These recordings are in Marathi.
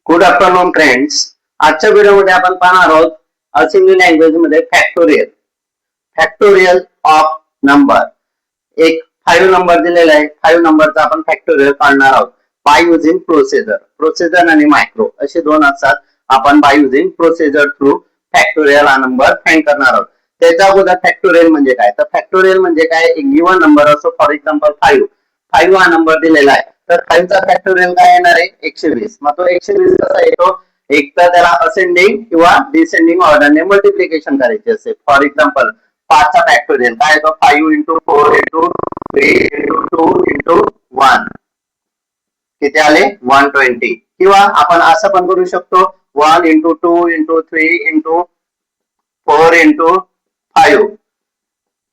Good afternoon friends. आजच्या व्हिडिओमध्ये आपण पाहणार आहोत असेंबली लँग्वेज मध्ये फॅक्टोरियल ऑफ नंबर. एक 5 नंबर दिलेला आहे. 5 नंबरचा आपण फॅक्टोरियल काढणार आहोत बाय युजिंग प्रोसिजर आणि मायक्रो असे दोन असतात. आपण by using procedure through factorial हा नंबर फाइंड करणार आहोत. त्याच्या अगोदर फॅक्टोरियल म्हणजे काय, तर फॅक्टोरियल म्हणजे काय, एक गिवन नंबर असो, फॉर एक्झाम्पल 5 हा नंबर दिलेला आहे, तर 5 चा फॅक्टोरियल काय येणार आहे 120. मग तो 120 कसा येतो, एक तर त्याला असेंडिंग किंवा डिसेंडिंग ऑर्डरने मल्टिप्लिकेशन करायचे असते. फॉर एक्झाम्पल 5 चा फॅक्टोरियल काय येतो, 5 into 4 into 3 into 2 into 1 किती आले 120. किंवा आपण असं पण करू शकतो 1 into 2 into 3 into 4 into 5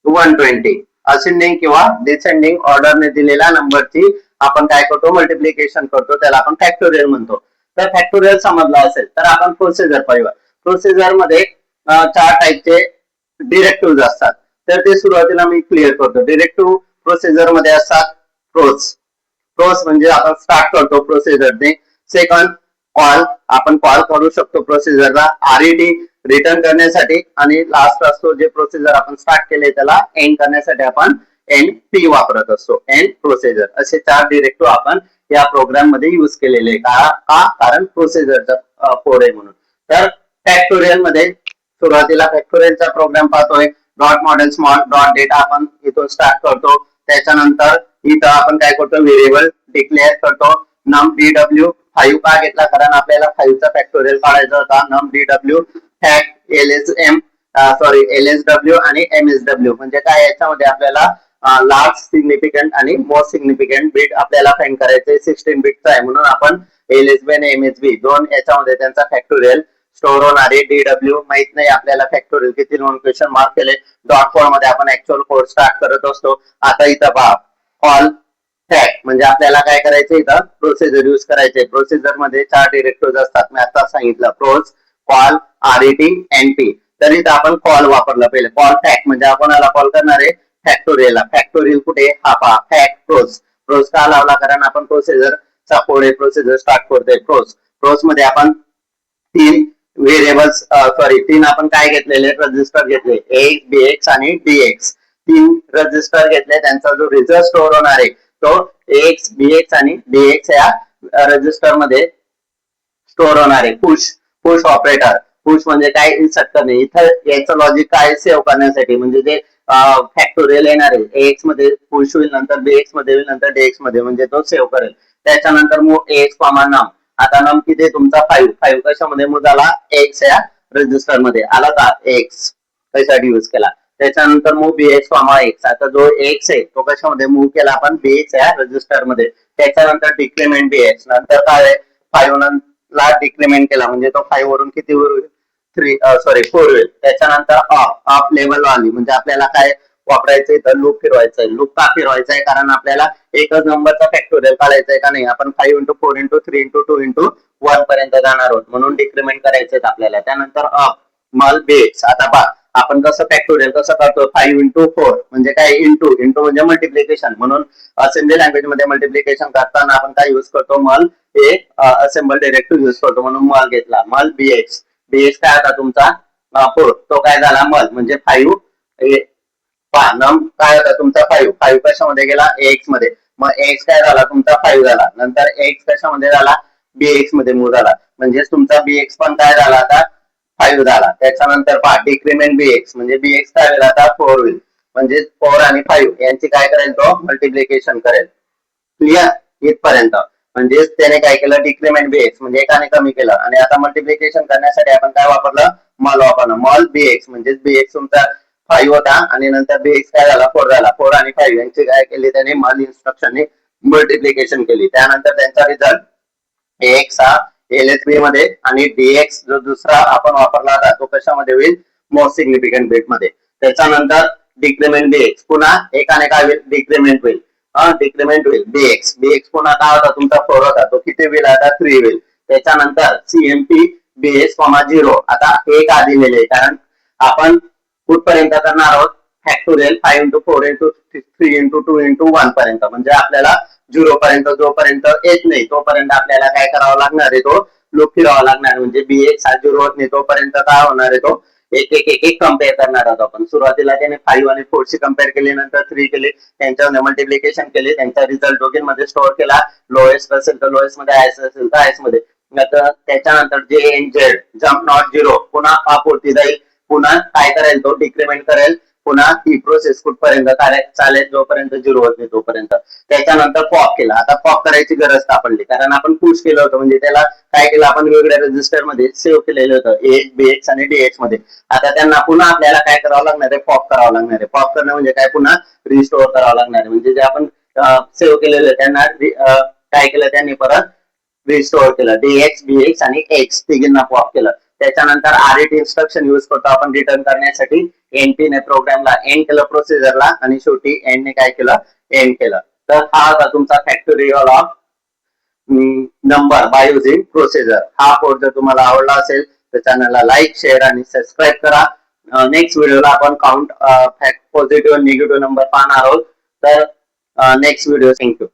120. Ascending किंवा डिसेंडिंग ऑर्डरने दिलेल्या नंबरची आपण काय करतो, मल्टिप्लिकेशन करतो, त्याला आपण फॅक्टोरियल म्हणतो. तर फॅक्टोरियल समजला असेल तर आपण प्रोसिजर पाहूया. प्रोसिजर मध्ये 4 टाईपचे डिरेक्टिव्ह असतात, तर ते सुरुवातीला मी क्लिअर करतो. डिरेक्टिव्ह प्रोसिजर मध्ये असतात प्रोस म्हणजे आपण स्टार्ट करतो प्रोसिजरने. सेकंड कॉल, आपण कॉल करू शकतो प्रोसिजरला आरईडी रिटर्न करण्यासाठी. आणि लास्ट असतो जे प्रोसिजर आपण स्टार्ट केले त्याला एंड करण्यासाठी आपण एंड पी वापरत असतो, एंड प्रोसिजर. असे 4 डिरेक्टिव्ह आपण या प्रोग्राम मध्ये यूज केलेले का, कारण प्रोसिजरचा कोड आहे म्हणून. तर फॅक्टोरियल मध्ये सुरुवातीला फॅक्टोरियलचा प्रोग्राम पाहतोय. Dot model small dot data आपण इथून स्टार्ट करतो. त्याच्यानंतर इथं आपण काय करतो, व्हेरिएबल डिक्लेअर करतो. नम डीडब्ल्यू 5 का घेतला, कारण आपल्याला 5 चा फॅक्टोरियल काढायचा होता. नम डीडब्ल्यू फॅक्ट एलएसडब्ल्यू आणि एमएसडब्ल्यू म्हणजे काय, याच्यामध्ये आपल्याला लार्ज सिग्निफिकंट आणि मोस्ट सिग्निफिकंट बिट आपल्याला फाइंड करायचे. 16 बिटचा आहे म्हणून आपण एलएसबी आणि एमएसबी दोन याच्यामध्ये त्यांचा फॅक्टोरियल स्टोर होणार आहे. डीडब्ल्यू माहित नाही आपल्याला फॅक्टोरियल किती म्हणून क्वेश्चन मार्क केले. डॉट कोड मध्ये आपण ऍक्च्युअल कोड स्टार्ट करत असतो. आता इथं पहा ऑल फॅक्ट म्हणजे आपल्याला काय करायचं, इथं प्रोसिजर यूज करायचे. प्रोसिजर मध्ये 4 डिरेक्टिव्ह असतात, मी आता सांगितलं प्रोस, कॉल, आरईटी, एनपी. तर इथं आपण कॉल वापरला पहिले. कॉल फॅक्ट म्हणजे आपण कॉल करणार आहे फॅक्टोरियलला. फॅक्टोरियल कुठे, हा पहा फॅक्ट प्रोस का लावला, कारण आपण प्रोसिजरचा कोड आहे, प्रोसिजर स्टार्ट करतोय. प्रोस मध्ये आपण 3 व्हेरिएबल्स तीन आपण काय घेतलेले, रजिस्टर घेतले, एक्स, बीएक्स आणि डीएक्स. 3 रजिस्टर घेतले, त्यांचा जो रिझल्ट स्टोर होणार आहे तो एक्स, बीएक्स आणि डीएक्स या रजिस्टर मध्ये स्टोर होणार आहे. पुश ऑपरेटर, पुश म्हणजे काय, इन्सर्ट करणे. इथं याचं लॉजिक काय, सेव्ह करण्यासाठी, म्हणजे जे फॅक्टोरियल येणार आहे एक्स मध्ये पुश होईल, नंतर बीएक्स मध्ये होईल, नंतर डीएक्स मध्ये, म्हणजे तो सेव्ह करेल. त्याच्यानंतर मूव एक्स कॉमा नम. आता नम किती तुमचा 5 कशामध्ये मूव झाला, एक्स या रजिस्टर मध्ये आला का, एक्स कशासाठी यूज केला. त्याच्यानंतर मूव बीएक्स कॉमा एक्स. आता जो एक्स आहे तो कशामध्ये मूव्ह केला आपण, बीएक्स या रजिस्टर मध्ये. त्याच्यानंतर डिक्रिमेंट बीएक्स, नंतर काय 5 ला डिक्रिमेंट केला म्हणजे तो 5 वरून किती होईल, 4 होईल. त्याच्यानंतर अप लेवल आली म्हणजे आपल्याला काय वापरायचंय, तर लूप फिरवायचंय. लूप का फिरवायचंय, कारण आपल्याला एकच नंबरचा फॅक्टोरियल काढायचंय का नाही, आपण 5 into 4 into 3 into 2 into 1 पर्यंत जाणार आहोत म्हणून डिक्रिमेंट करायचंय आपल्याला. त्यानंतर अप मल बेस. आता पहा आपण कसं फॅक्टोरियल कसं करतो, 5 into 4 म्हणजे काय, इंटू म्हणजे मल्टिप्लिकेशन. म्हणून असेंबली लँग्वेज मध्ये मल्टिप्लिकेशन करताना आपण काय यूज करतो, मल हे असेंबल डिरेक्टिव्ह यूज करतो म्हणून मल घेतला. मल बीएक्स काय होता तुमचा 4, तो काय झाला मल म्हणजे 5. नम काय होता तुमचा 5 कशामध्ये गेला, एक्स मध्ये. मग एक्स काय झाला तुमचा 5 झाला. नंतर एक्स कशामध्ये झाला, बीएक्स मध्ये मूव्ह झाला, म्हणजे तुमचा बीएक्स पण काय झाला आता 5 झाला. त्याच्यानंतर पहा डिक्रिमेंट बीएक्स म्हणजे बीएक्स काय होईल आता 4 होईल, म्हणजे 4 आणि 5 यांची काय करेल, तो मल्टिप्लिकेशन करेल. क्लिअर इथपर्यंत. म्हणजे त्याने काय केलं, डिक्रिमेंट बीएक्स म्हणजे एकाने कमी केलं. आणि आता मल्टिप्लिकेशन करण्यासाठी आपण काय वापरलं, मल वापरलं. मल बीएक्स म्हणजे बीएक्स तुमचा 5 होता आणि नंतर बीएक्स काय झाला 4 झाला. 4 आणि 5 यांची काय केली त्याने, मल इन्स्ट्रक्शनने मल्टिप्लिकेशन केली. त्यानंतर त्यांचा रिझल्ट एक्स हा एलएसबी मध्ये आणि डीएक्स जो दुसरा आपण वापरला होता तो कशामध्ये होईल, मोस्ट सिग्निफिकंट बिट मध्ये. त्याच्यानंतर डिक्रिमेंट बीएक्स पुन्हा एकाने काय होईल, डिक्रिमेंट होईल. डिक्रिमेंट होईल बीएक्स पुन्हा काय होता तुमचा 4 होता, तो किती होईल आता 3 होईल. त्याच्यानंतर सीएमपी बीएक्स 0. आता हे का दिलेले, कारण आपण कुठपर्यंत करणार आहोत, factorial 5 into 4 into 3 into 2 into 1 पर्यंत. म्हणजे आपल्याला 0 पर्यंत जोपर्यंत येत नाही तोपर्यंत आपल्याला काय करावं लागणार आहे, तो लूप फिरवावा लागणार म्हणजे BX हा 0 होत नाही तोपर्यंत काय होणार आहे तो एक एक एक एक कम्पेअर करणार आहोत आपण. सुरुवातीला त्याने 5 आणि 4 ची कम्पेअर केली, नंतर 3 केली, त्यांच्यामध्ये मल्टिप्लिकेशन केली, त्यांचा रिझल्ट दोघींमध्ये स्टोअर केला. लोएस्ट असेल तर लोएस्ट मध्ये, हायस्ट असेल तर हायस्ट मध्ये. त्याच्यानंतर जे एन झेड जम्प नॉट 0 पुन्हा अपुरती जाईल, पुन्हा काय करेल तो डिक्रिमेंट करेल, पुन्हा ही प्रोसेस कुठपर्यंत चालेल जोपर्यंत 0 होत नाही तोपर्यंत. त्याच्यानंतर पॉप केला. आता पॉप करायची गरज सापडली कारण आपण पुश केलं होतं म्हणजे त्याला काय केलं आपण वेगवेगळ्या रजिस्टर मध्ये सेव्ह केलेलं होतं AX BX आणि DX मध्ये. आता त्यांना पुन्हा आपल्याला काय करावं लागणार आहे, पॉप करावं लागणार आहे. पॉप करणं म्हणजे काय, पुन्हा रिस्टोअर करावं लागणार आहे. म्हणजे जे आपण सेव्ह केलेलं त्यांना काय केलं त्यांनी परत रिस्टोअर केलं. DX BX आणि X तिघींना पॉप केलं. त्याच्यानंतर RET इन्स्ट्रक्शन यूज करतो आपण रिटर्न करण्यासाठी. NT ने प्रोग्रामला एंड केलं प्रोसिजरला आणि शेवटी एंड ने काय केलं, एंड केलं. तर हा होता तुमचा factorial of number by using procedure. हा कोड जर तुम्हाला आवडला असेल तर चॅनलला लाईक शेअर आणि सबस्क्राईब करा. नेक्स्ट व्हिडिओला आपण काउंट पॉझिटिव्ह आणि निगेटिव्ह नंबर पाहणार आहोत. तर नेक्स्ट व्हिडिओ. थँक्यू.